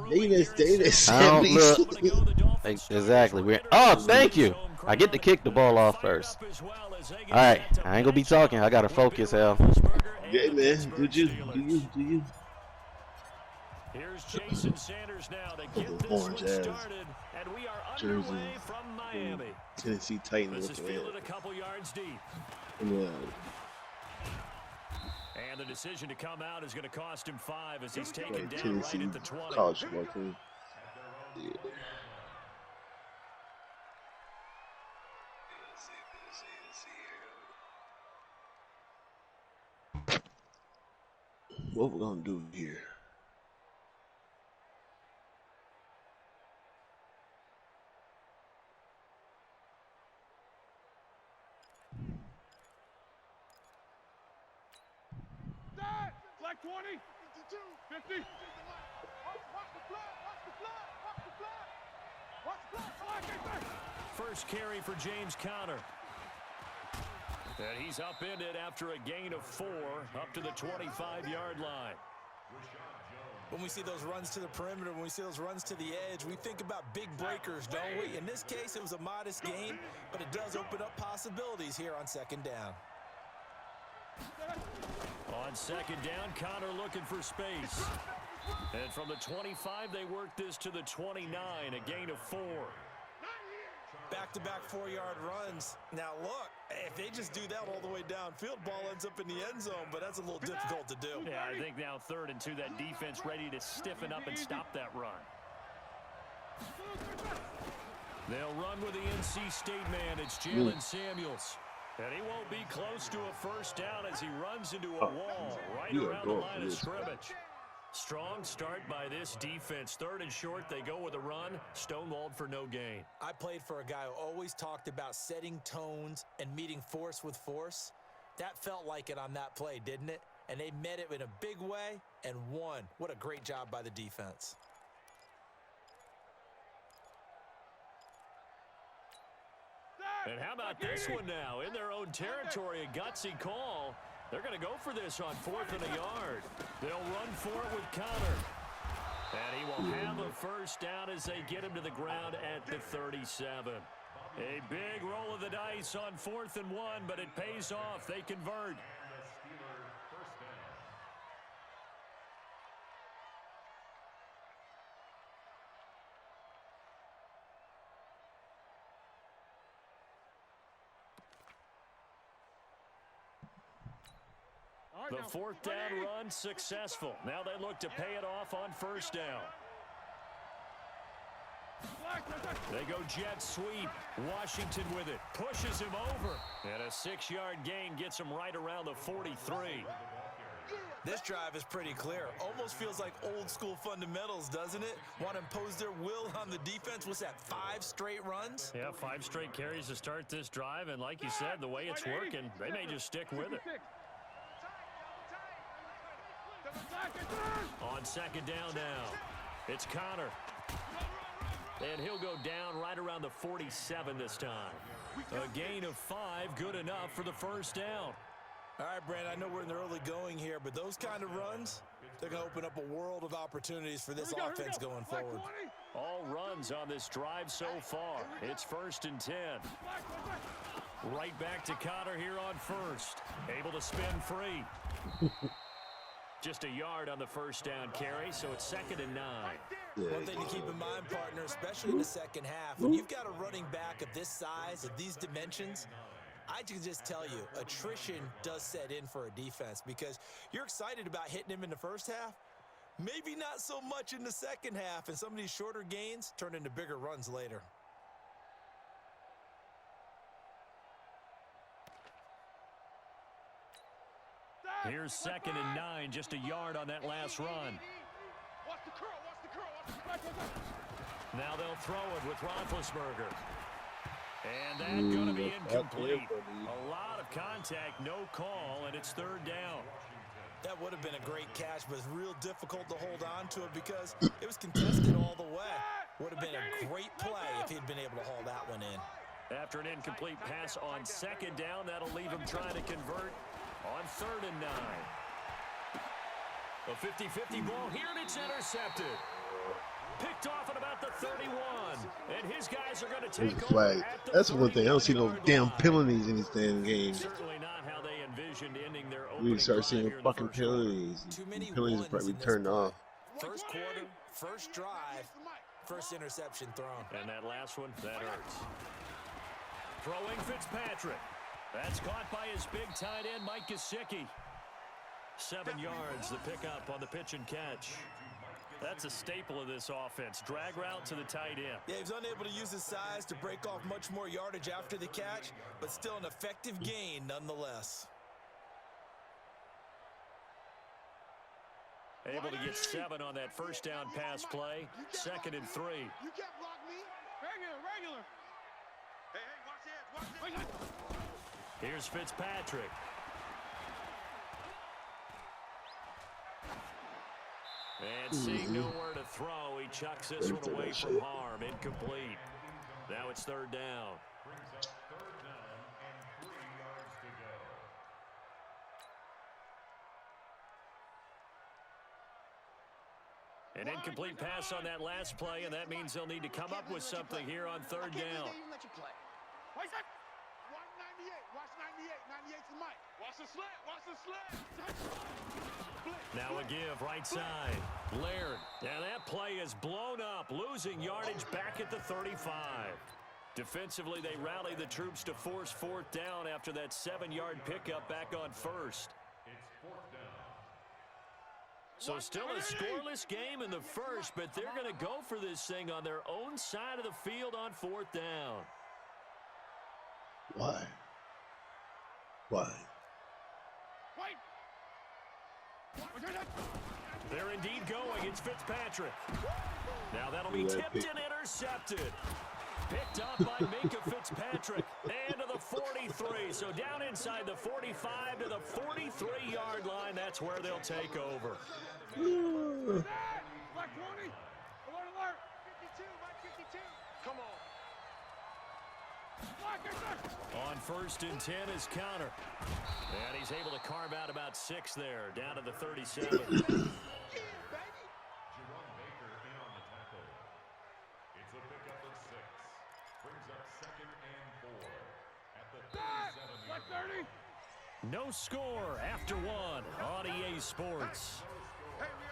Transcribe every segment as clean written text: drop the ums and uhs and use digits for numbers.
Davis. I don't look. Exactly. Thank you. I get to kick the ball off first. All right. I ain't gonna be talking. I gotta focus, hell. Yeah, man. Do you? Here's Jason Sanders now to get this Orange one ass started, and we are jersey underway from Miami. Tennessee Titans. This is fielded a couple yards deep. Yeah. And the decision to come out is going to cost him 5 as he's taken down Tennessee right at the 20. college football team. Yeah. What we're gonna do here? Black 20, 52, 50. Watch the blood, watch the blood, watch the blood. Watch the blood. First carry for James Conner. And he's upended after a gain of 4 up to the 25-yard line. When we see those runs to the perimeter, when we see those runs to the edge, we think about big breakers, don't we? In this case, it was a modest gain, but it does open up possibilities here on second down. On second down, Conner looking for space. And from the 25, they work this to the 29, a gain of 4. Back-to-back 4-yard runs. Now, look, if they just do that all the way downfield, ball ends up in the end zone, but that's a little difficult to do. Yeah, I think now 3rd and 2, that defense ready to stiffen up and stop that run. They'll run with the NC State man. It's Jalen Samuels. And he won't be close to a first down as he runs into a wall right around the line of scrimmage. Strong start by this defense. 3rd and short, they go with a run. Stonewalled for no gain. I played for a guy who always talked about setting tones and meeting force with force. That felt like it on that play, didn't it? And they met it in a big way and won. What a great job by the defense. And how about this one now? In their own territory, a gutsy call. They're going to go for this on 4th and a yard. They'll run for it with Conner. And he will have a first down as they get him to the ground at the 37. A big roll of the dice on 4th and 1, but it pays off. They convert. The 4th down run successful. Now they look to pay it off on 1st down. They go jet sweep. Washington with it. Pushes him over. And a 6-yard gain gets him right around the 43. This drive is pretty clear. Almost feels like old school fundamentals, doesn't it? Want to impose their will on the defense. What's that, 5 straight runs? Yeah, 5 straight carries to start this drive. And like you said, the way it's working, they may just stick with it. On second down now, it's Conner. And he'll go down right around the 47 this time. A gain of 5, good enough for the first down. All right, Brandon, I know we're in the early going here, but those kind of runs, they're going to open up a world of opportunities for this offense going forward. All runs on this drive so far. It's 1st and 10. Right back to Conner here on 1st. Able to spin free. Just a yard on the first down carry, so it's 2nd and 9. One thing to keep in mind, partner, especially in the second half, when you've got a running back of this size, of these dimensions, I can just tell you, attrition does set in for a defense because you're excited about hitting him in the first half, maybe not so much in the second half, and some of these shorter gains turn into bigger runs later. Here's 2nd and 9, just a yard on that last run. Now they'll throw it with Roethlisberger. And that's going to be incomplete. A lot of contact, no call, and it's 3rd down. That would have been a great catch, but it's real difficult to hold on to it because it was contested all the way. Would have been a great play if he'd been able to haul that one in. After an incomplete pass on 2nd down, that'll leave him trying to convert on 3rd and 9. A 50-50 ball here, and it's intercepted. 31. And his guys are going to There's take a flag. over at the That's one thing. I don't see no 31-yard damn line. penalties in these damn games. Certainly not how they envisioned ending their We opening start drive seeing here in the fucking first quarter. penalties. Too many Penalties are ones probably in this turned play. off. First quarter, first drive, first interception thrown. And that last one, that hurts. Throwing Fitzpatrick. That's caught by his big tight end, Mike Gesicki. 7 yards, the pickup on the pitch and catch. That's a staple of this offense. Drag route to the tight end. Yeah, he's unable to use his size to break off much more yardage after the catch, but still an effective gain nonetheless. Able to get 7 on that first down pass play. 2nd and 3. You can't block me. Regular. Hey, watch the edge. Here's Fitzpatrick. And seeing nowhere to throw, he chucks this one away from harm. Incomplete. Now it's 3rd down. An incomplete pass on that last play, and that means they'll need to come up with something here on 3rd down. Watch 98. Watch 98. 98's the mic. Watch the slant. Now a give right side. Laird. And that play is blown up, losing yardage back at the 35. Defensively, they rally the troops to force 4th down after that 7-yard pickup back on 1st. So still a scoreless game in the first, but they're going to go for this thing on their own side of the field on 4th down. Why? They're indeed going. It's Fitzpatrick. Now that'll be tipped and intercepted. Picked up by Minka Fitzpatrick. And to the 43. So down inside the 45 to the 43-yard line. That's where they'll take over. Black 20. Alert, alert. 52, Mike 52. Come on. On 1st and 10 is counter. And he's able to carve out about 6 there, down to the 37. No score after 1 on EA Sports. Hey, we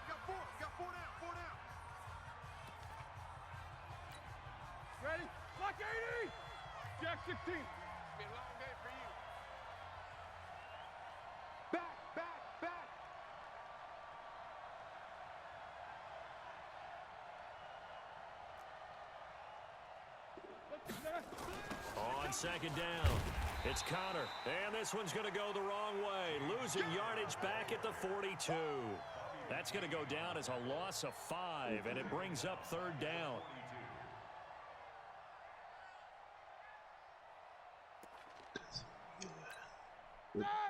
got 4 down. Ready? Black 80. Jack 16. Be a long day for you. Back. On 2nd down, it's Connor. And this one's going to go the wrong way. Losing yardage back at the 42. That's going to go down as a loss of 5, and it brings up 3rd down.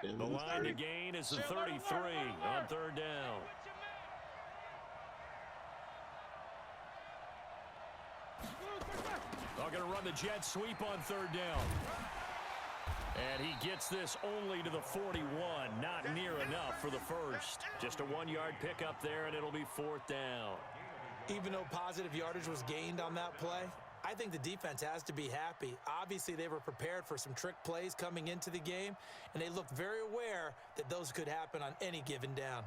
The line to gain is the 33 on 3rd down. They're going to run the jet sweep on 3rd down. And he gets this only to the 41. Not near enough for the first. Just a 1-yard pickup there, and it'll be 4th down. Even though positive yardage was gained on that play, I think the defense has to be happy. Obviously, they were prepared for some trick plays coming into the game, and they looked very aware that those could happen on any given down.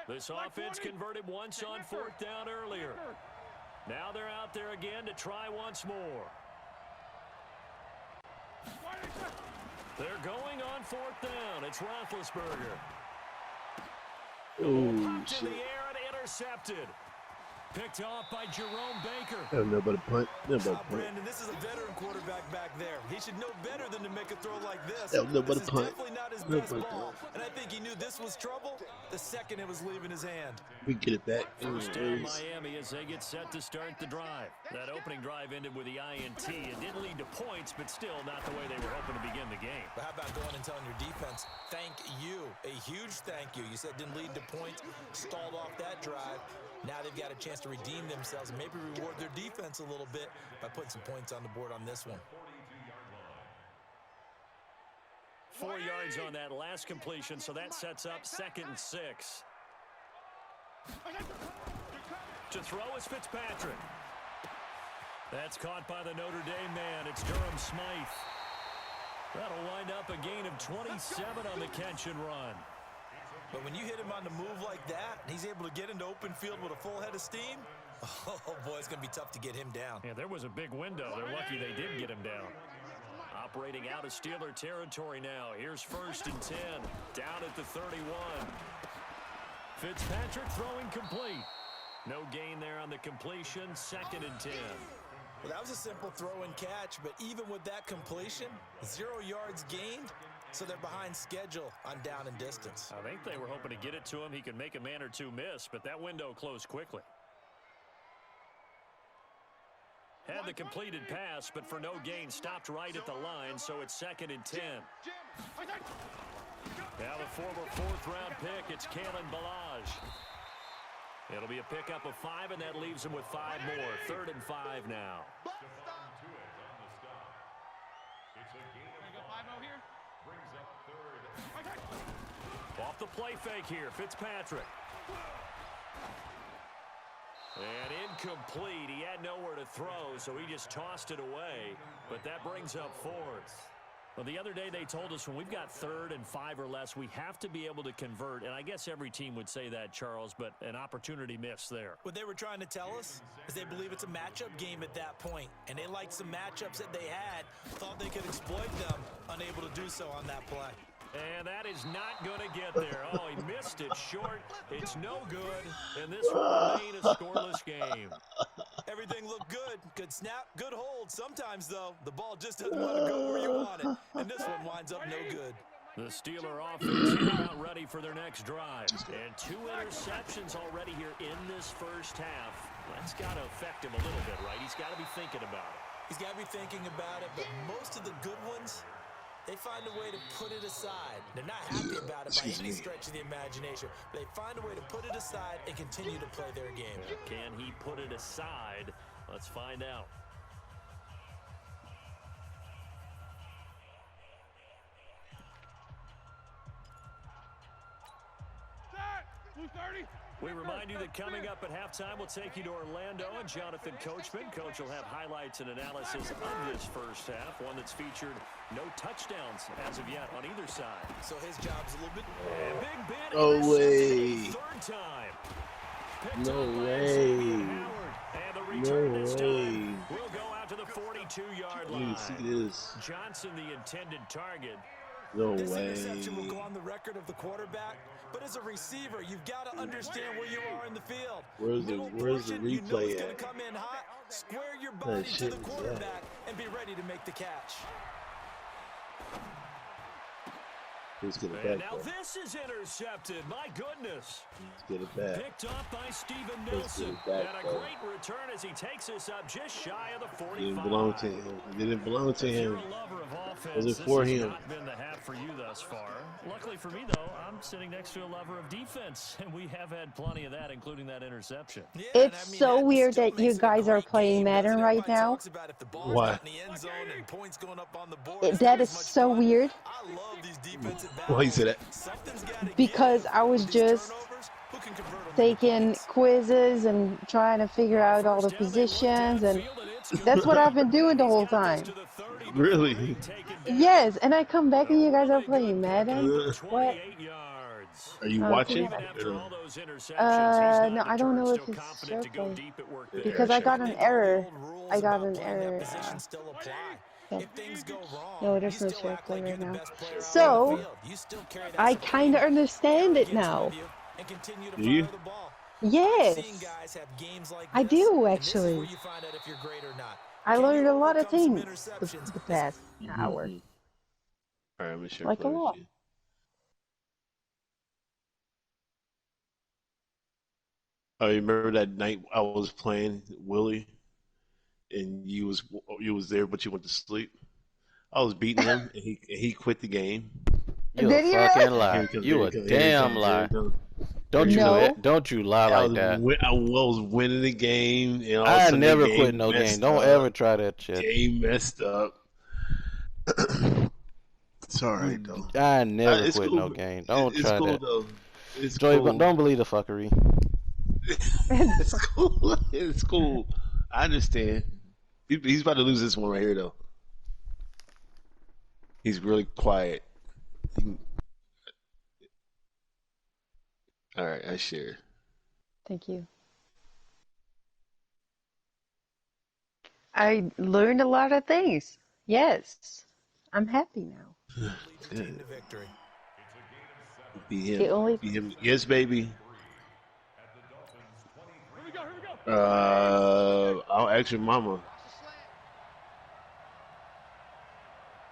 This offense converted once on 4th down earlier. Now they're out there again to try once more. They're going on 4th down. It's Roethlisberger. Oh, Popped in the air and intercepted. Picked off by Jerome Baker. I don't know about a punt. Brandon, this is a veteran quarterback back there. He should know better than to make a throw like this. I don't know about This a is punt. definitely not his best ball. And I think he knew this was trouble the second it was leaving his hand. We get it back. First down Miami as they get set to start the drive. That opening drive ended with the INT. It didn't lead to points, but still not the way they were hoping to begin the game. But how about going and telling your defense, thank you. A huge thank you. You said didn't lead to points, stalled off that drive. Now they've got a chance to redeem themselves and maybe reward their defense a little bit by putting some points on the board on this one. 4 yards on that last completion, so that sets up 2nd and 6. To throw is Fitzpatrick. That's caught by the Notre Dame man. It's Durham Smythe. That'll wind up a gain of 27 on the catch and run. But when you hit him on the move like that, and he's able to get into open field with a full head of steam, oh, boy, it's going to be tough to get him down. Yeah, there was a big window. They're lucky they did get him down. Operating out of Steeler territory now. Here's 1st and 10. Down at the 31. Fitzpatrick throwing complete. No gain there on the completion. 2nd and 10. Well, that was a simple throw and catch, but even with that completion, 0 yards gained, so they're behind schedule on down and distance. I think they were hoping to get it to him. He could make a man or two miss, but that window closed quickly. Had the completed pass, but for no gain, stopped right at the line, so it's 2nd and 10. Now the former 4th-round pick, it's Kalen Ballage. It'll be a pickup of 5, and that leaves him with 5 more. 3rd and 5 now. Off the play fake here, Fitzpatrick. And incomplete. He had nowhere to throw, so he just tossed it away. But that brings up 4th. Well, the other day they told us when we've got 3rd and 5 or less, we have to be able to convert. And I guess every team would say that, Charles, but an opportunity missed there. What they were trying to tell us is they believe it's a matchup game at that point. And they liked some matchups that they had, thought they could exploit them, unable to do so on that play. And that is not going to get there. Oh, he missed it short. It's no good. And this will remain a scoreless game. Everything looked good. Good snap, good hold. Sometimes, though, the ball just doesn't want to go where you want it. And this one winds up no good. The Steeler offense is not ready for their next drive. And 2 interceptions already here in this first half. That's got to affect him a little bit, right? He's got to be thinking about it. He's got to be thinking about it, but most of the good ones, they find a way to put it aside. They're not happy about it by any stretch of the imagination. But they find a way to put it aside and continue to play their game. Can he put it aside? Let's find out. We remind you that coming up at halftime, we'll take you to Orlando and Jonathan Coachman. Coach will have highlights and analysis of this first half, one that's featured no touchdowns as of yet on either side. So his job's a little bit... And Big Ben No way. 3rd time. No way. And the return this No way. time will go out to the 42-yard line. See this. Johnson, the intended target. No This way. interception will go on the record of the quarterback, but as a receiver, you've got to understand where you are in the field. Where's the Portion, you know replay it's going at? to come in hot. Square your body to shit the was quarterback and be ready to make the catch. Let's get it And back. now Though. this is intercepted. My goodness. Let's get it back. Picked up by Steven Let's get Nelson. it back, And a though. great return as he takes us up just shy of the 45. Didn't belong to him. It didn't belong to If you're him. a lover of offense, Was it this for has him? not been the half for you thus far. Luckily for me, though, I'm sitting next to a lover of defense, and we have had plenty of that, including that interception. Yeah, It's and I mean, so that weird still that you makes it a guys are great playing game, Madden doesn't it? right Everybody now. talks about if the ball's Why? not in the end zone and points going up on the board, That it's not is as much so fun. weird I love these defensive Why you say battles. that? Something's gotta give. because I was These just turnovers, who can convert 'em into taking points? quizzes and trying to figure out all the First down, they look positions, and downfield, and it's good. that's what I've been doing the whole He's got this time. to the 30 before Really? being taken down. Yes, and I come back and you guys are playing Madden. Uh, What? 28 yards. Are you Oh, watching? yeah. Even after all those interceptions, he's No, not I don't know deterred, if still it's confident to go showing. deep at work there. Because I got an think all the error. old rules I got about an playing that error. position still apply. Yeah. If things go wrong, No, you there's no still share act play like right you're the now. best player out on the So, field. You still carry that I supreme kind of understand it gets now. of you and continue to Do you? fire the ball. Yes, I've seen guys have games like I this, do and this is where actually. you find out if you're great or not. I Can learned you a lot of overcome some things interceptions? the past hour. All right, I'm gonna share Like a play with lot. you. I remember that night I was playing Willie, and you was there, but you went to sleep. I was beating him, and he quit the game. You Did a he fucking really? lie. Here he comes, You here a he comes, here he damn comes, here lie. he comes. No. Don't you lie I like was, that. I was winning the game, and all of a I sudden the never game quit no game. messed Don't up. ever try that shit. Game messed up. It's all right though. I never It's quit cool. no game. Don't It's try cool that. though. It's Joey, cool. don't believe the fuckery. It's cool. It's cool. I understand. He's about to lose this one right here though. He's really quiet. All right, I share. Thank you. I learned a lot of things. Yes. I'm happy now. Lead your team to victory. Be The him. only Be him. Yes, baby. Here we go, here we go. I'll ask your mama.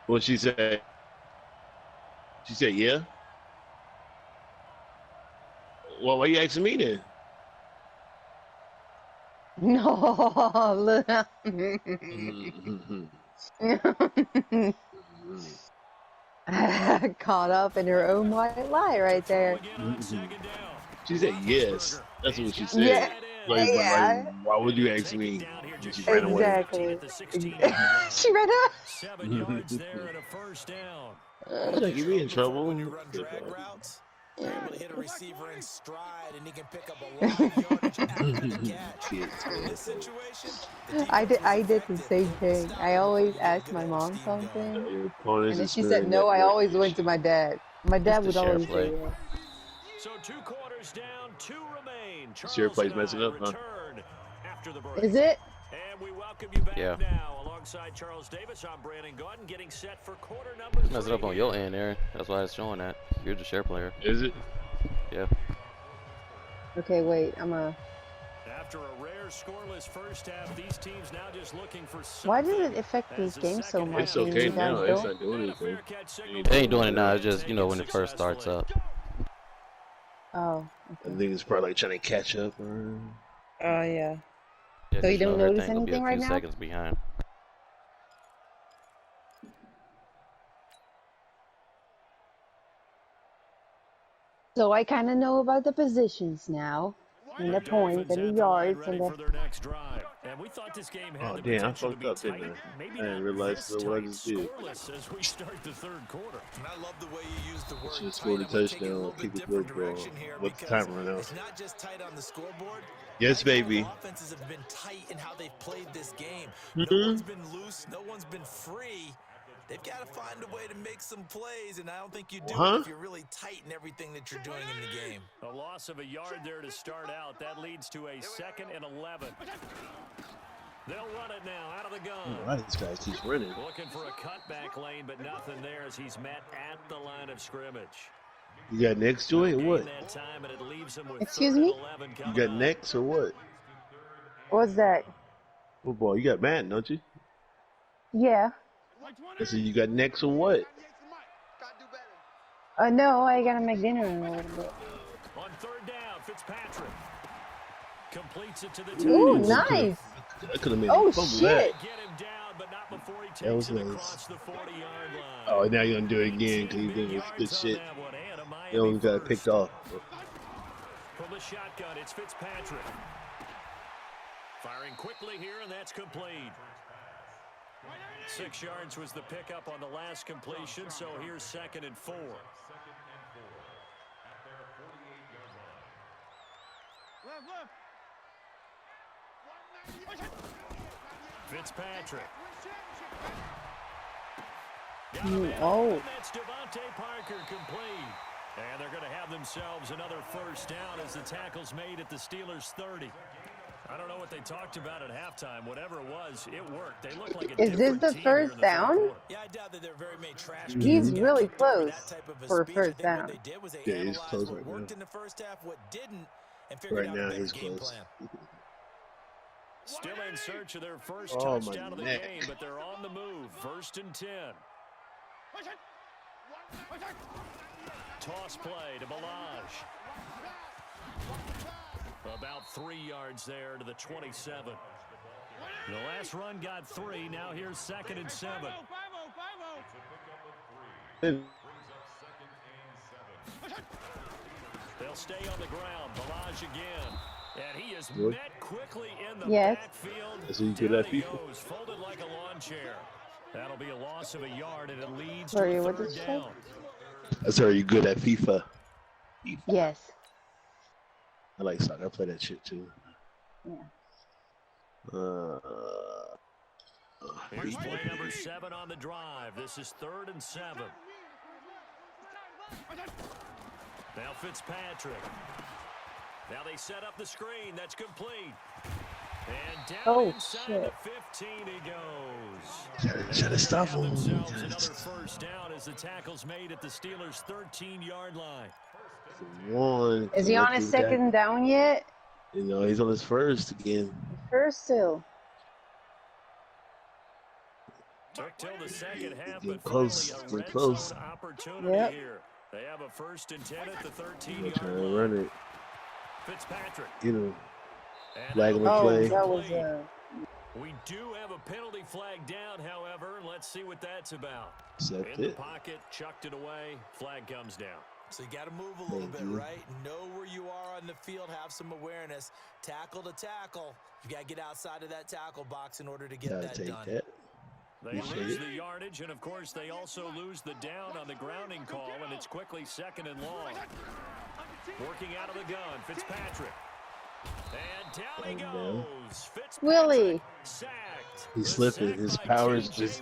What she said? She said, yeah. Well, why you asking me then? no. Look. Mm-hmm. Caught up in her own white lie right there. She said yes. That's what she said. Yeah, Like, but like, yeah, why would you ask me? And she ran away. exactly. She ran out. 7 yards there and a first down. She's like, you be in trouble. When you run drag routes, you're able to hit a receiver in stride, and he can pick up a lot of yardage after the catch. In this situation, the I defense did was the same effective. thing. This I time, always really asked good my at mom keep going. something, Your opponent and then is she said sparing no. that I always went workers. to my dad. My It's dad the would share always play. say yeah. So 2 quarters down, 2 remain. Share Charles plays and messing I up, huh? return after the break. Is it? And we welcome you back Yeah. now. Alongside Charles Davis, I'm Brandon Gordon, getting set for quarter number Mess it up 3. on your end, Aaron. That's why it's showing that. You're the share player. Is it? Yeah. Okay, wait. After a rare scoreless first half, these teams now just looking for something. Why does it affect as these the games so second much? It's half And okay you guys now. It's don't? not doing And a anything. fair catch signal Ain't They doing ain't doing it now. nothing. It's just, when it first starts up. Oh, I okay. think it's probably like trying to catch up. Oh yeah. Yeah, So you 'cause don't notice everything will be a anything few right now? seconds behind. So I kind of know about the positions now, and the points, Dolphins and the at the line yards, ready and the. for their next drive. And we thought this game had Oh the damn! I potential to fucked be up, didn't tight. I? Maybe I didn't not realize this what I tight, just did. scoreless as we start the third quarter. And I love the way you use the I word should have tight. scored a I'm going to take it a touchdown. little Kick bit the different field goal. direction here What's the because timer right now? it's not just tight on the scoreboard. Yes, Right now, baby. the offenses have been tight in how they've played this game. No Mhm. one's been loose. No one's been free. They've got to find a way to make some plays, and I don't think you do Huh? it if you're really tight in everything that you're doing in the game. A loss of a yard there to start out. That leads to a 2nd and 11. They'll run it now out of the gun. Why this guy keeps running? Looking for a cutback lane, but nothing there as he's met at the line of scrimmage. You got next to it or what? That time, and it leaves him with Excuse 3rd me? and 11 You coming got up. next or what? What's that? Football. You got Madden, don't you? Yeah. I said you got next or what? No, I gotta make dinner in a little bit. On 3rd down, Fitzpatrick completes it to the Ooh, tight end. nice. I could have made Oh a fumble shit. that. Get him down, but not before he That takes was it nice. across the 40-yard line. Oh, now you're gonna do it again because you think it's good shit. You only got picked off. From the shotgun, it's Fitzpatrick. Firing quickly here, and that's complete. 6 yards was the pickup on the last completion, so here's 2nd and 4. Fitzpatrick. Oh. That's Devontae Parker complete. And they're going to have themselves another first down as the tackle's made at the Steelers' 30. I don't know what they talked about at halftime. Whatever it was, it worked. They look like a Is this different the team first here in the third down? quarter. Yeah, I doubt that they're very many trash He's cans. really Kicked over close that type of a for a speech. first I think down. what they did was they Yeah, he's analyzed close what right worked now. in the first half, what didn't, and figured Right out now a better he's game close. plan. Still in search of their first Oh, my touchdown of the neck. game, but they're on the move. 1st and 10. Toss play to Balaj. About 3 yards there to the 27. The last run got 3. Now here's 2nd and 7. They'll stay on the ground. Balaj again. And he is met quickly in the Yes. backfield. That's what you do Down that he people. goes, folded like a lawn chair. That'll be a loss of a yard, and it leads to Sorry, a what did third you say? down. That's are you good at FIFA? Yes. I like soccer. I play that shit too. Yeah. Here's play number 7 on the drive. This is 3rd and 7. Now Fitzpatrick. Now they set up the screen. That's complete. And down inside the 15 he goes. Try to stop him. Themselves another first down as the tackle's made at the Steelers' 13-yard line. Is he on his second down yet? You know, he's on his first again. First still. Took till the second half, Getting but close, finally a getting red close. zone opportunity here. They have a 1st and 10 at the 13-yard Trying to line. run it. Fitzpatrick. You know, And flag on the Oh, play. that was We do have a penalty flag down, however, and let's see what that's about. Accept In the it. pocket, chucked it away, flag comes down. So you got to move a little bit, right? Know where you are on the field, have some awareness. Tackle to tackle. You got to get outside of that tackle box in order to get Gotta that take done. that. They lose the yardage, and of course they also lose the down on the grounding call, and it's quickly 2nd and long. Working out of the gun, Fitzpatrick. And down he goes. Fitzpatrick Willie. sacked. He's slipping. His power is just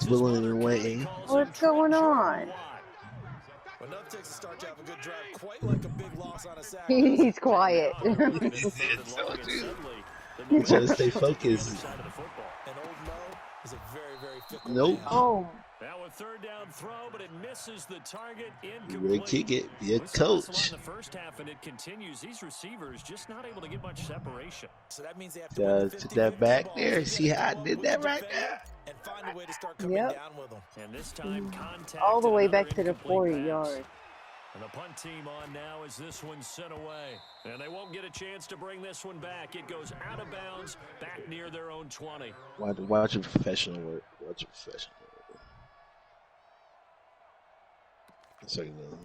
dwindling away. What's going on? Well, enough takes to start to have a good drive, quite like a big loss on a sack. He's quiet. He's trying to stay focused. And old Mo is a very, very fickle Nope. man. Oh, Now a 3rd down throw, but it misses the target. You Incomplete. would kick it. Be a We saw this a lot coach. in the first half, and it continues. These receivers just not able to get much separation. So that means they have to win the Took 50-50 that back ball. there. See how I did that right there? And find a way to start coming Yep. down with them. And this time, contact. all the way and another back to the incomplete 40 pass. yard. And the punt team on now as this one's sent away. And they won't get a chance to bring this one back. It goes out of bounds back near their own 20. Watch your professional work. Watch your professional work. So you know.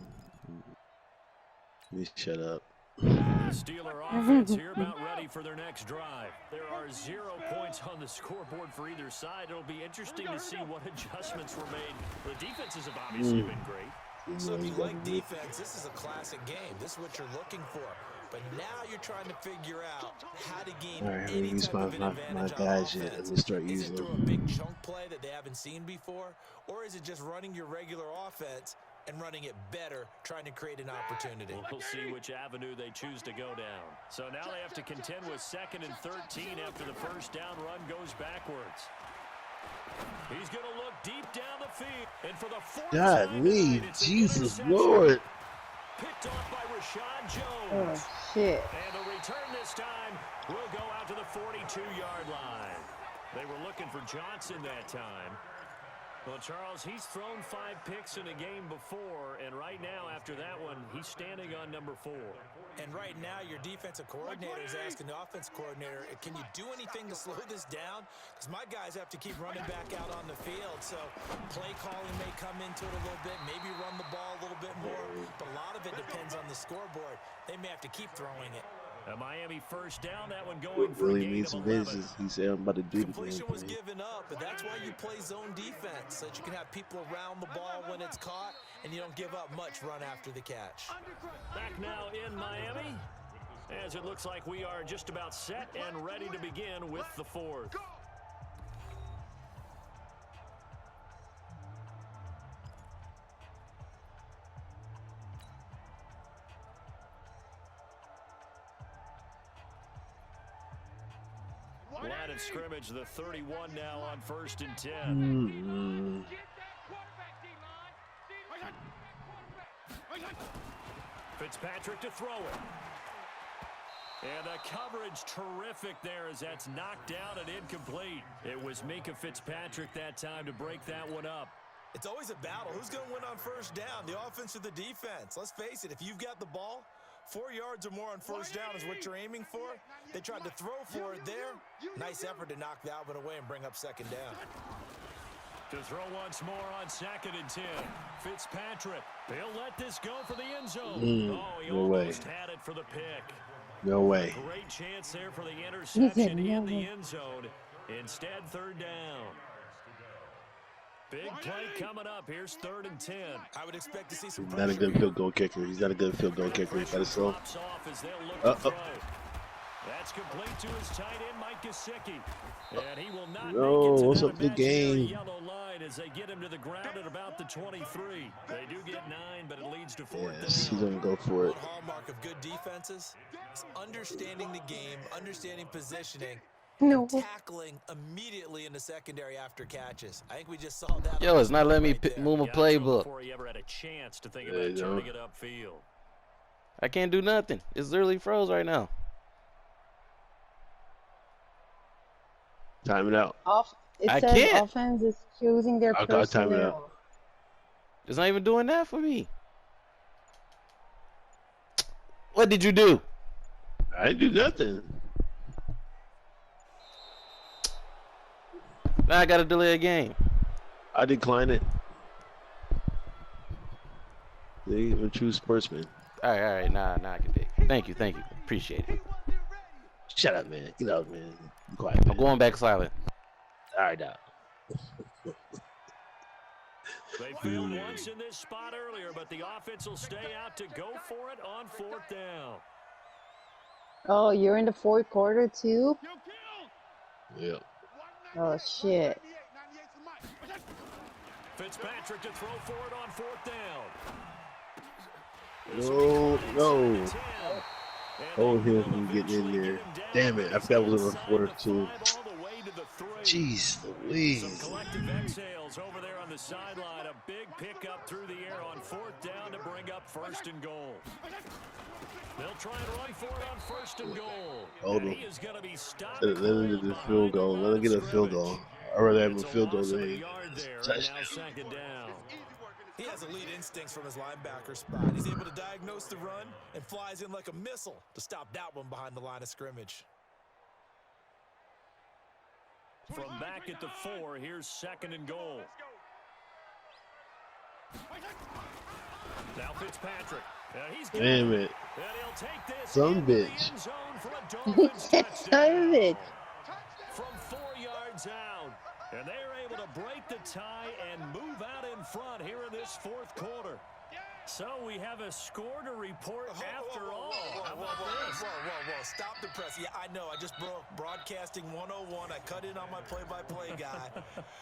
You shut up. The Steeler offense here about ready for their next drive. There are 0 points on the scoreboard for either side. It'll be interesting to see what adjustments were made. The defenses have obviously been great. So if you like defense, this is a classic game. This is what you're looking for. But now you're trying to figure out how to gain All right, I'm any gonna use type of an my advantage on guys yet. offense. Let me start Is using it through a them. big chunk play that they haven't seen before? Or is it just running your regular offense and running it better, trying to create an opportunity? We'll see which avenue they choose to go down. So now they have to contend with 2nd and 13 after the first down run goes backwards. He's going to look deep down the field. And for the 4th God, time me, tonight, it's an Jesus interception. Lord. Picked off by Rashad Oh, Jones. shit. And the return this time will go out to the 42-yard line. They were looking for Johnson that time. Well, Charles, he's thrown 5 picks in a game before, and right now, after that one, he's standing on number 4. And right now, your defensive coordinator is asking the offense coordinator, can you do anything to slow this down? Because my guys have to keep running back out on the field. So play calling may come into it a little bit, maybe run the ball a little bit more. But a lot of it depends on the scoreboard. They may have to keep throwing it. A Miami first down, that one going for a Really gain needs of some 11. business. He said I'm about to do the Completion damn was thing. given up, but that's why you play zone defense, so that you can have people around the ball when it's caught, and you don't give up much run after the catch. Back now in Miami, as it looks like we are just about set and ready to begin with the 4th. Line of scrimmage, the 31 now on 1st and 10. Fitzpatrick to throw it. And the coverage terrific there as that's knocked down and incomplete. It was Minkah Fitzpatrick that time to break that one up. It's always a battle. Who's going to win on first down, the offense or the defense? Let's face it, if you've got the ball, 4 yards or more on first down is what you're aiming for. They tried to throw for it there. Nice effort to knock that one away and bring up 2nd down. To throw once more on 2nd and 10. Fitzpatrick, he'll let this go for the end zone. He no way. almost had it for the pick. No way. Great chance there for the interception no in the way. end zone. Instead, 3rd down. Big play coming up. Here's 3rd and 10. I would expect to see some He's not a pressure good here. field goal kicker. He's not a good field goal kicker. Got to slow. Drops off as they'll look to throw. That's complete to his tight end, Mike Gesicki. And he will not No, make it what's to up that the imaginary game? yellow line as they get him to the ground at about the 23. They do get 9, but it leads to 4th Yes, he's down. gonna go for it. One hallmark of good defenses is understanding the game, understanding positioning, No. and tackling immediately in the secondary after catches. I think we just saw that. Yo, on it's not letting me right there. move my Got to him playbook. before he ever had a chance to think There about you go. turning it upfield. I can't do nothing. It's literally froze right now. Time it out. It I says can't. offense is choosing their I'll time it out. personnel. It's not even doing that for me. What did you do? I didn't do nothing. Now I gotta delay a game. I decline it. See, I'm a true sportsman. All right. Nah, I can take it. Thank you. Appreciate it. Shut up, man. Get out, man. Be quiet, man. I'm going back silent. All right, now. They failed once in this spot earlier, but the offense will stay out to go for it on 4th down. Oh, you're in the 4th quarter too? Yep. Oh shit. Fitzpatrick to throw for it on 4th down. No. Hold him from getting in there. Damn it. I forgot it was on the 4th, too. Jeez Louise. Some collective exhales over there on the sideline. A big pickup through the air on 4th down to bring up 1st and goal. They'll try and run for it on 1st and goal. Hold him. He is going to be stopped. Let him get the field goal. Let him get a field goal. I'd rather have a field goal than a touchdown. Now 2nd down. He has elite instincts from his linebacker spot. He's able to diagnose the run and flies in like a missile to stop that one behind the line of scrimmage. From back at the 4, here's 2nd and goal. Now Fitzpatrick. He's damn it. and he'll take this Some bitch. Son of a bitch. From 4 yards out. And they're able to break the tie and move out in front here in this 4th quarter. So we have a score to report after all. How about this? Whoa. Stop the press. Yeah, I know. I just broke broadcasting 101. I cut in on my play-by-play guy.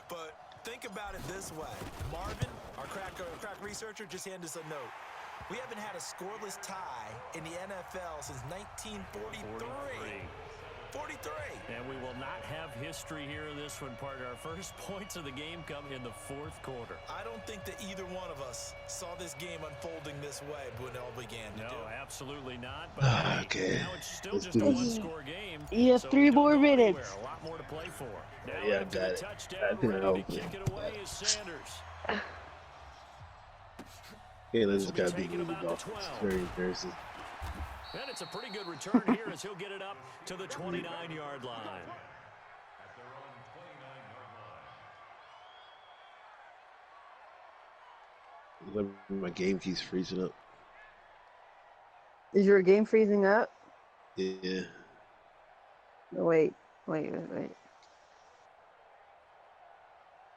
But think about it this way. Marvin, our crack researcher, just handed us a note. We haven't had a scoreless tie in the NFL since 1943. 43. And we will not have history here in this one, partner. Our first points of the game come in the 4th quarter. I don't think that either one of us saw this game unfolding this way when it all began to do. No, absolutely not. But Okay. now it's still Let's just a do this. one-score game. You have so 3 more don't go anywhere. minutes. A lot more to play for. Now Yeah, after got the it. touchdown, I think I ready to opened kick it away is Sanders. Okay, let's just gotta beat the Dolphins. It's very embarrassing. And it's a pretty good return here as he'll get it up to the 29-yard line. My game keeps freezing up. Is your game freezing up? Yeah. No, wait.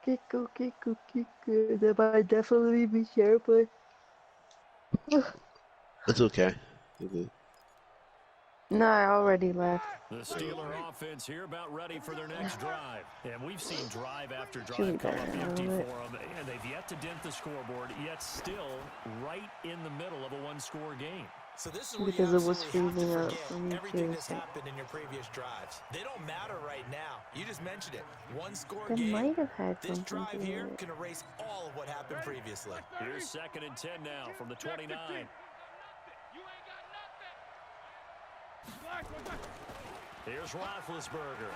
Kick. That might definitely be sharper. It's okay. It's good. No, I already left. The Steeler offense here about ready for their next drive. And we've seen drive after drive Shouldn't come be up bad, empty for will it? them. And they've yet to dent the scoreboard, yet still right in the middle of a one-score game. So this is where Because you it was absolutely freezing have up to for forget me everything too, that's so. happened in your previous drives. They don't matter right now. You just mentioned it. One-score They game. might have had This something drive to here it. can erase all of what happened previously. Here's 2nd and 10 now from the 29. You ain't got nothing. Here's Roethlisberger.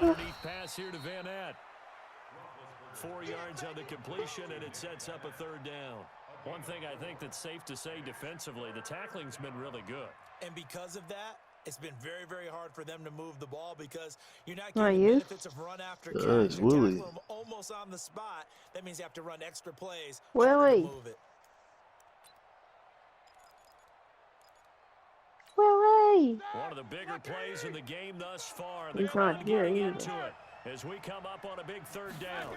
Underneath pass here to Van Ness. 4 yards on the completion, and it sets up a 3rd down. One thing I think that's safe to say defensively, the tackling's been really good. And because of that, it's been very, very hard for them to move the ball because you're not Not getting you? benefits of run after catch. Nice, You're Willie. tackling them almost on the spot. That means you have to run extra plays Willie. to move it. Willie! One of the bigger plays in the game thus far. The He's crowd not here getting either. into it. as we come up on a big third down.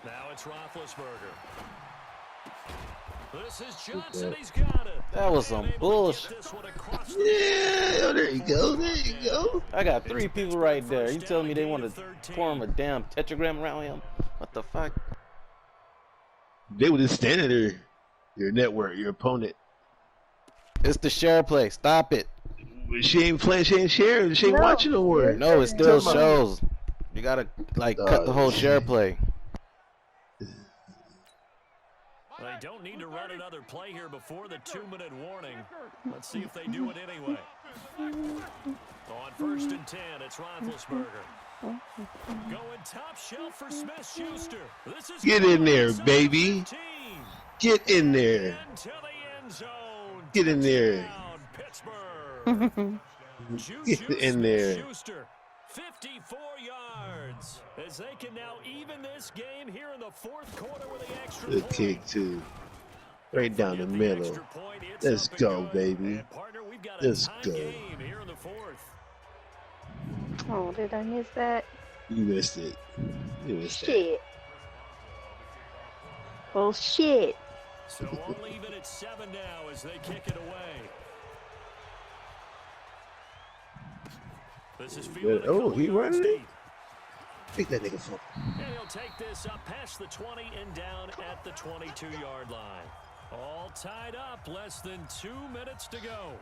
Now it's Roethlisberger. This is Johnson. He's got it. That was some bullshit. Yeah, there you go. There you go. I got 3 people right there. You telling me they want to form a damn tetragram around him? What the fuck? They were just standing there. Your network, your opponent. It's the share play. Stop it. She ain't playing. She ain't sharing. She ain't watching no more. No, it still shows. You gotta like cut the whole share play. They don't need to run another play here before the 2-minute warning. Let's see if they do it anyway. On 1st and 10, it's Roethlisberger. Going top shelf for Smith-Schuster. This is Get in there, baby. Get in there. Into the end zone. Get in there. Pittsburgh. Get in there. Schuster, 54 yards. As they can now even this game here in the 4th quarter with the extra Good point. kick, too. Right down the middle. Let's go, baby. Let's go. Here in the 4th. Oh, did I miss that? You missed it. You missed it. Shit. Well, shit. So all even at 7 now as they kick it away. This is Oh, he running it? Pick that nigga for. And he'll take this up past the 20 and down at the 22-yard line. All tied up, less than 2 minutes to go.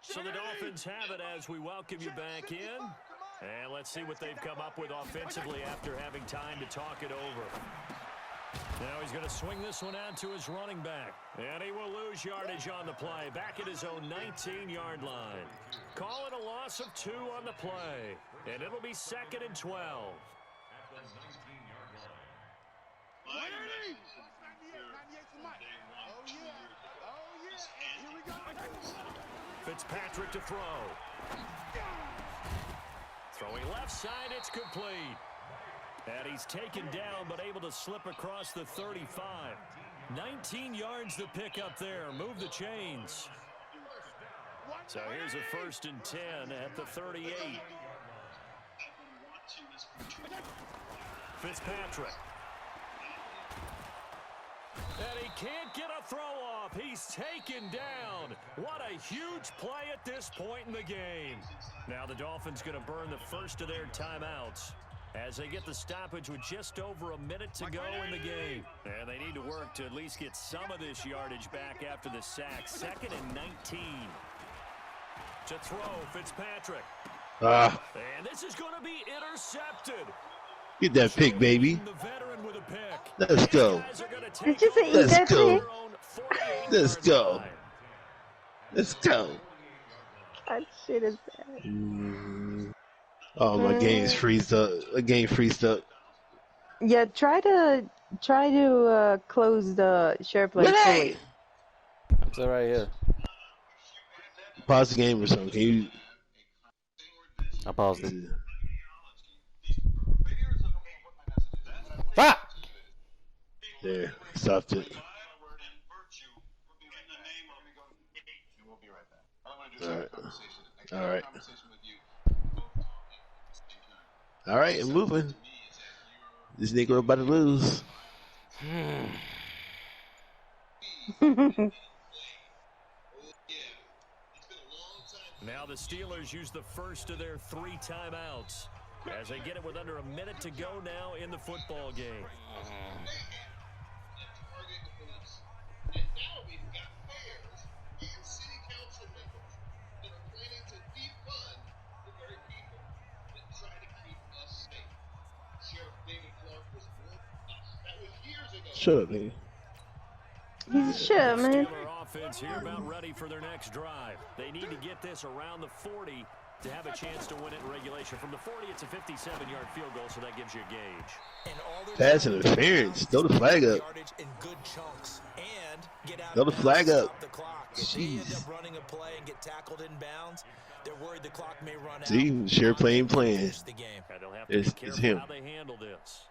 So the Dolphins have it as we welcome you back in. And let's see what they've come up with offensively after having time to talk it over. Now he's going to swing this one out to his running back. And he will lose yardage on the play. Back at his own 19-yard line. Call it a loss of 2 on the play. And it'll be 2nd and 12. Fitzpatrick to throw. Throwing left side, it's complete. And he's taken down, but able to slip across the 35. 19 yards to pick up there. Move the chains. So here's a 1st and 10 at the 38. Fitzpatrick. And he can't get a throw off. He's taken down. What a huge play at this point in the game. Now the Dolphins going to burn the first of their timeouts as they get the stoppage with just over a minute to go in the game. And they need to work to at least get some of this yardage back after the sack. 2nd and 19. To throw, Fitzpatrick. And this is going to be intercepted. Get that pick, baby. The veteran with a pick. Let's go. Did you say Let's that go. Let's go. Let's go. What shit is that? Oh, my game's freezed up. My game freezed up. Yeah, try to close the share play. Hey! It's all right here. Pause the game or something. Can you? I paused it. Fuck! There, stopped it. All right. All right, I'm moving. This nigga about to lose. Now the Steelers use the first of their 3 timeouts as they get it with under a minute to go now in the football game. Shut up, nigga. He's a shit, man. Steeler offense here about ready for their next drive. They need to get this around the 40 to have a chance to win it in regulation. From the 40, it's a 57-yard field goal, so that gives you a gauge. Pass interference. Throw the flag up. Throw the flag up. Jeez. See, sure playing. It's him. How they handle this.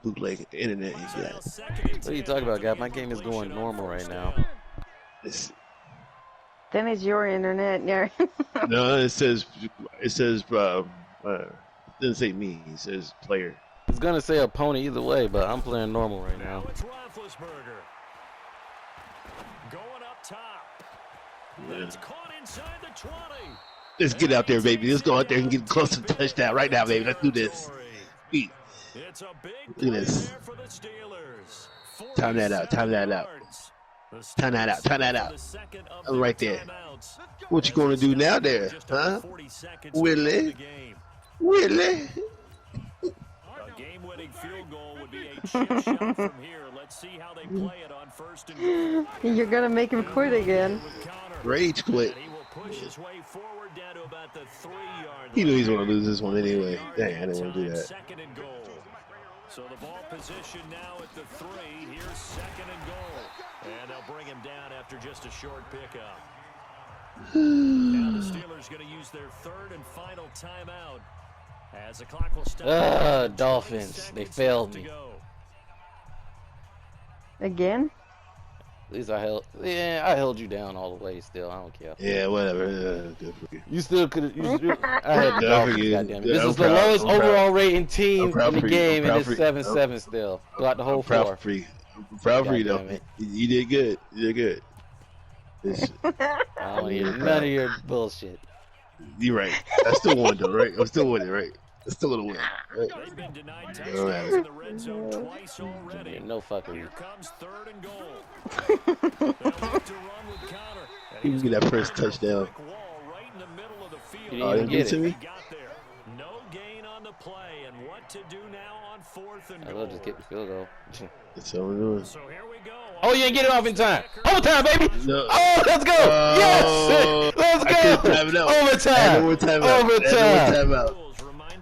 Bootleg internet you got. What are you talking about, guy? My game is going normal right now. Then it's your internet. Yeah. No, it says doesn't say me. It says player. It's gonna say opponent either way, but I'm playing normal right now. It's Roethlisberger. Going up top. It's caught inside the 20. Let's get out there, baby. Let's go out there and get close to touchdown right now, baby. Let's do this. Beat. It's a big Look at this. for the Steelers. Time that out. Time that out. Time that out. Time that out. I'm right there. What you gonna do now there, huh? Willie? Willie? A game-winning field goal would be a chip shot from here. Let's see how they play it on 1st and goal. You're gonna make him quit again. Rage quit. He will push his way forward down to about the 3-yard He knew he's gonna lose this one anyway. Dang, I didn't want to do that. 2nd and goal. So the ball position now at the 3. Here's 2nd and goal. And they'll bring him down after just a short pickup. Now the Steelers going to use their 3rd and final timeout as the clock will stop. Dolphins. They failed me. Again? At least I held you down all the way still. I don't care. Yeah, whatever. Good for you. You still could have. I had the Dolphins, goddamn it. This I'm is the proud. lowest I'm proud. overall rating team proud in the for you. game, I'm and proud it's for you. 7-7 still. Throughout the whole I'm proud floor. for you. I'm proud for you, though. Goddamn it. You did good. You did good. I don't hear none of your bullshit. You're right. I still won, though, right? I'm still winning, right? I'm still gonna win. Right? They've been denied touchdowns in the red zone twice already. Yeah, no fuckery. Here comes 3rd and goal. They'll look to run with Connor. You can get that first touchdown. Right in the middle of the field. You Oh, you didn't give it get to it. me? Got there. No gain on the play, and what to do now on 4th and I goal. will just get the field goal. That's all we're doing. So here we go. Oh, you didn't get it off in time. Overtime, baby. No. Oh, let's go. Yes. Let's I couldn't go. time it out. Overtime. Overtime.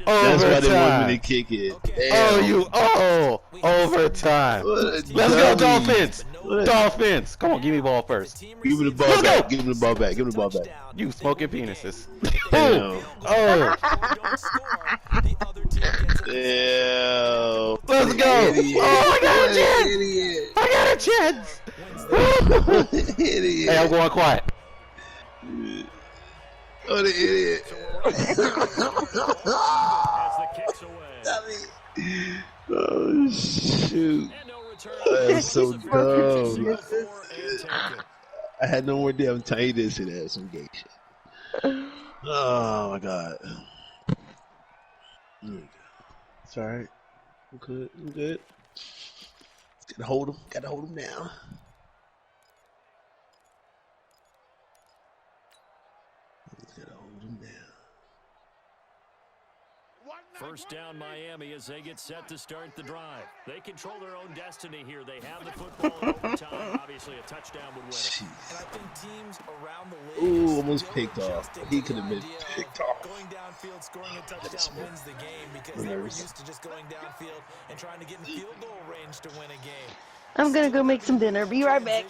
That's why they wanted me to kick it. Overtime. Let's go, Dolphins. Dolphins. Come on, give me the ball first. Give me the ball back. Give me the ball back. Give me the ball back. You smoking penises. Damn. Oh. Damn. Let's go. Idiot. Oh, I got a chance. Idiot. I got a chance. Idiot. Hey, I'm going quiet. Oh, the idiot. As the kicks away. Oh, shoot. And no return. That's so dumb. And I had no more damn time. He did say that. Some gay shit. Oh, my God. It's all right. I'm good. I'm good. Gotta hold him. Gotta hold him now. Gotta hold him down. First down, Miami, as they get set to start the drive. They control their own destiny here. They have the football in overtime. Obviously, a touchdown would win it. And I think teams around the league Ooh, are almost still picked off. adjusting He to could have the been idea of picked off. Going downfield, scoring a touchdown wins the game because they were used to just going downfield and trying to get in field goal range to win a game. I'm gonna go make some dinner. Be right back.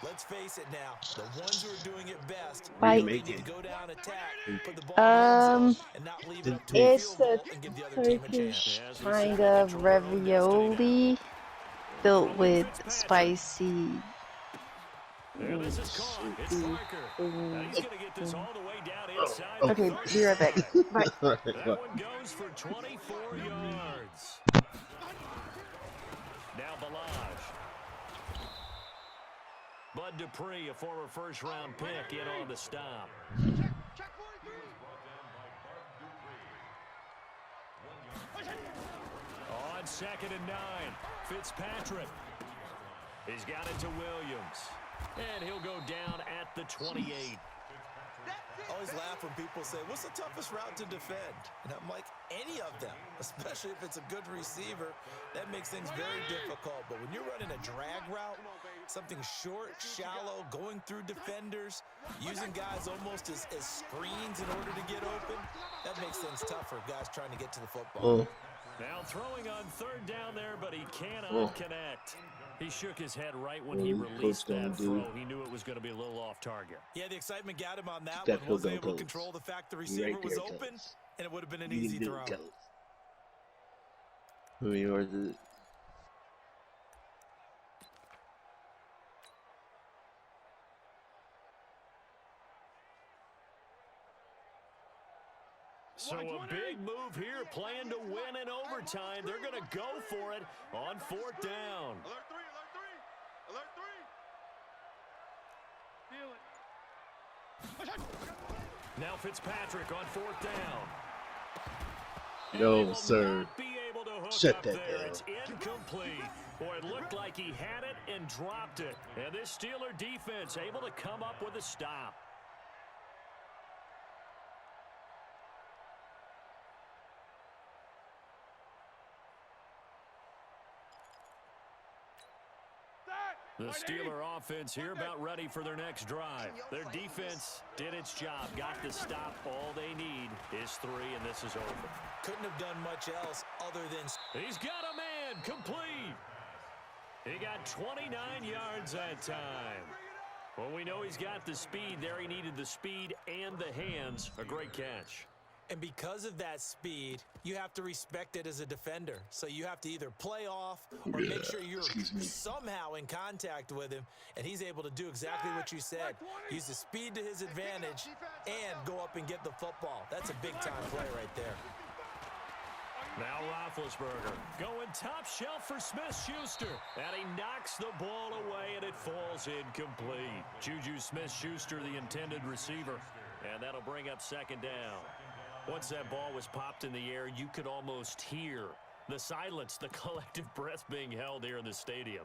Let's face it now. The ones who are doing it best Bye. need to go down, attack, put the ball in the end zone, and not leave it up to a It's field a goal and give the other team a chance. Turkish kind of ravioli filled with spicy. And this is caught. It's Parker. Now he's going to get this all the way down inside. Okay, be right back. Bye. That one goes for 24 yards. Now Balaj. Bud Dupree, a former first-round pick, in on the stop. On 2nd and 9, Fitzpatrick. He's got it to Williams. And he'll go down at the 28. I always laugh when people say, what's the toughest route to defend? And I'm like, any of them, especially if it's a good receiver. That makes things very difficult. But when you're running a drag route, something short, shallow, going through defenders, using guys almost as screens in order to get open, that makes things tough for guys trying to get to the football. Now throwing on third down there, but he cannot connect. He shook his head right when he released that throw. He knew it was going to be a little off target. Yeah, the excitement got him on that one. Wasn't able to control the fact the receiver was open, and it would have been an easy throw. How many yards is it? So a big move here, playing to win in overtime. They're going to go for it on fourth down. Alert three, alert three, alert three. Feel it. Now Fitzpatrick on fourth down. No, sir. Shut that down. It's incomplete. Boy, it looked like he had it and dropped it. And this Steeler defense able to come up with a stop. The Steeler offense here about ready for their next drive. Their defense did its job, got the stop. All they need is 3, and this is over. Couldn't have done much else other than... He's got a man, complete. He got 29 yards that time. Well, we know he's got the speed there. He needed the speed and the hands. A great catch. And because of that speed, you have to respect it as a defender. So you have to either play off or make sure you're somehow in contact with him. And he's able to do exactly what you said. Use the speed to his advantage and go up and get the football. That's a big-time play right there. Now Roethlisberger going top shelf for Smith-Schuster. And he knocks the ball away, and it falls incomplete. Juju Smith-Schuster, the intended receiver. And that'll bring up second down. Once that ball was popped in the air, you could almost hear the silence, the collective breath being held here in the stadium.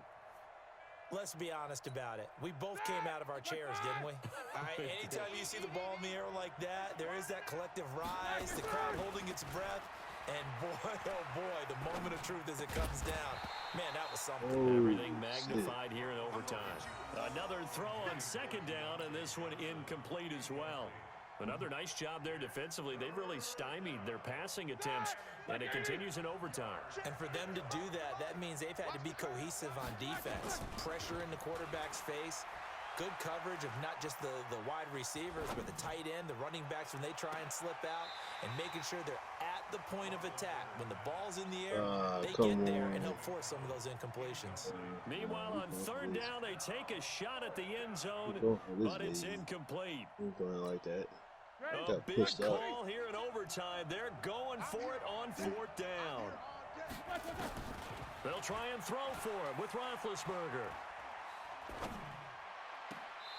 Let's be honest about it. We both came out of our chairs, didn't we? All right, anytime you see the ball in the air like that, there is that collective rise, the crowd holding its breath, and boy, oh boy, the moment of truth as it comes down. Man, that was something. Everything magnified here in overtime. Another throw on second down, and this one incomplete as well. Another nice job there defensively. They've really stymied their passing attempts, and it continues in overtime. And for them to do that, that means they've had to be cohesive on defense. Pressure in the quarterback's face, good coverage of not just the wide receivers, but the tight end, the running backs when they try and slip out, and making sure they're at the point of attack. When the ball's in the air, they get there and help force some of those incompletions. Meanwhile, on third down, they take a shot at the end zone, but it's incomplete. Going like that. A big call here in overtime. They're going for it on fourth down. They'll try and throw for it with Roethlisberger.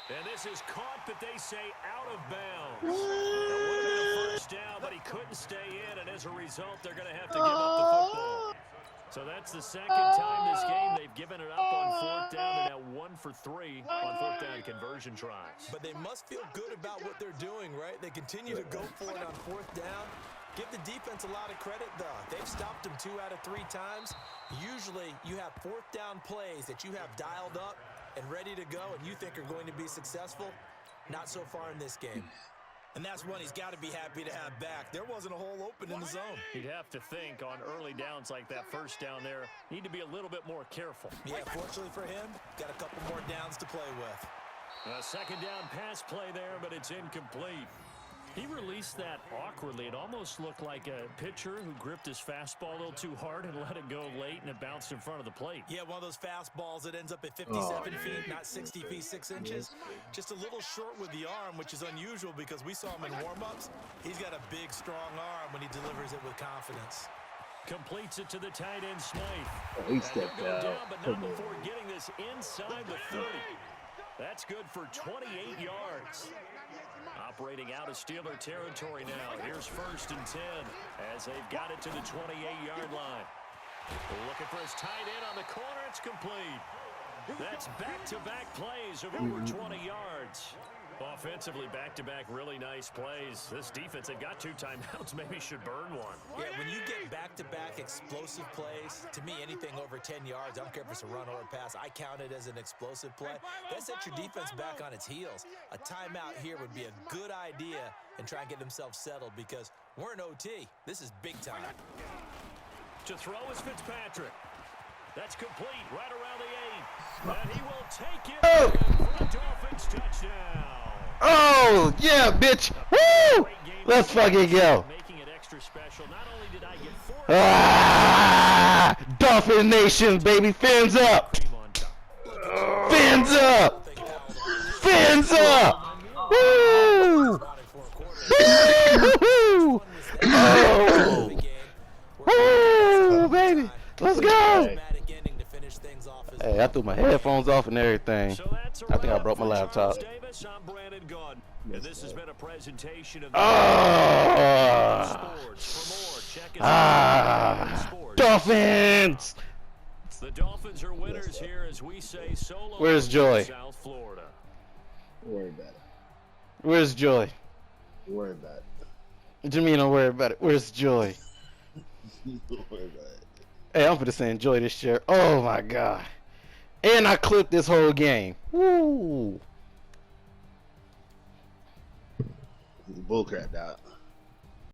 And this is caught, but they say out of bounds. It would have been a first down, but he couldn't stay in, and as a result, they're going to have to give up the football. So that's the second time this game they've given it up on fourth down, and now 1 for 3 on fourth down conversion tries. But they must feel good about what they're doing, right? They continue to go for it on fourth down. Give the defense a lot of credit, though. They've stopped them 2 out of 3 times. Usually, you have fourth down plays that you have dialed up and ready to go, and you think are going to be successful. Not so far in this game. And that's one he's got to be happy to have back. There wasn't a hole open in the zone. You'd have to think on early downs like that first down there, need to be a little bit more careful. Yeah, fortunately for him, got a couple more downs to play with. A second down pass play there, but it's incomplete. He released that awkwardly. It almost looked like a pitcher who gripped his fastball a little too hard and let it go late, and it bounced in front of the plate. Yeah, one of those fastballs that ends up at 57 feet, not 60 feet, 6 inches. Just a little short with the arm, which is unusual because we saw him in warm-ups. He's got a big, strong arm when he delivers it with confidence. Completes it to the tight end, Smythe. He stepped out. Down, but not before getting this inside the 30. That's good for 28 yards. Operating out of Steeler territory now. Here's 1st and 10 as they've got it to the 28-yard line. Looking for his tight end on the corner. It's complete. That's back-to-back plays of over 20 yards. Offensively, back-to-back really nice plays. This defense, they've got 2 timeouts, maybe should burn one. Yeah, when you get back-to-back explosive plays, to me, anything over 10 yards, I don't care if it's a run or a pass, I count it as an explosive play. That sets your defense back on its heels. A timeout here would be a good idea and try and get themselves settled because we're in OT. This is big time. To throw is Fitzpatrick. That's complete right around the 8. And he will take it for a Dolphins touchdown. Oh, yeah, bitch. Woo! Let's fucking go. Making it extra special. Not only did I get 4. Ah! Dolphin Nation, baby. Fins up. Fins up. Fins up. Woo! Woo! Oh! Woo, baby. Let's go. Hey, I threw my headphones off and everything. I think I broke my laptop. This has been a presentation of Dolphins! The Dolphins are winners here as we say solo. Where's Joy? South Florida. Don't worry about it. Where's Joy? Don't worry about it. What do you mean don't worry about it? Where's Joy? Don't worry about it. Hey, I'm finna say enjoy this share. Oh my god. And I clipped this whole game. Woo! Bullcrap, dog.